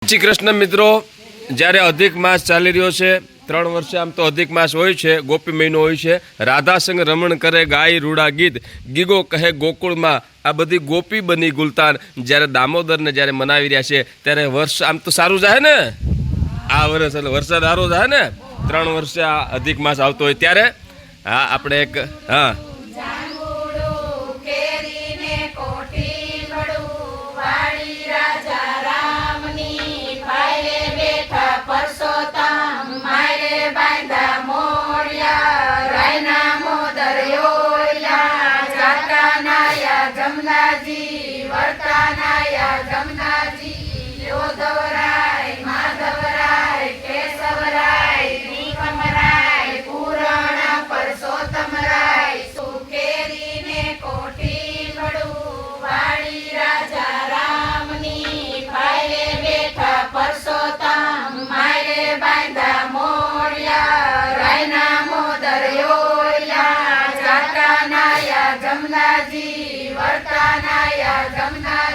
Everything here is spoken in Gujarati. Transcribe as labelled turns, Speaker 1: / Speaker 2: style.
Speaker 1: શ્રી કૃષ્ણ મિત્રો, જ્યારે અધિક માસ ચાલી રહ્યો છે, 3 વર્ષે આમ તો અધિક માસ હોય છે, ગોપી મહિનો હોય છે, રાધા સંગ રમણ કરે ગાય રૂડા ગીત, ગીગો કહે ગોકુળમાં, આ બધી ગોપી બની ગુલતાન. જ્યારે દામોદરને જ્યારે મનાવી રહ્યા છે ત્યારે વર્ષ આમ તો સારું જાય ને, આ વર્ષ એટલે વરસાદ સારો જાય ને, 3 વર્ષે આ અધિક માસ આવતો હોય ત્યારે હા આપણે એક હા
Speaker 2: જમનાજી વર્તાનાયા જમના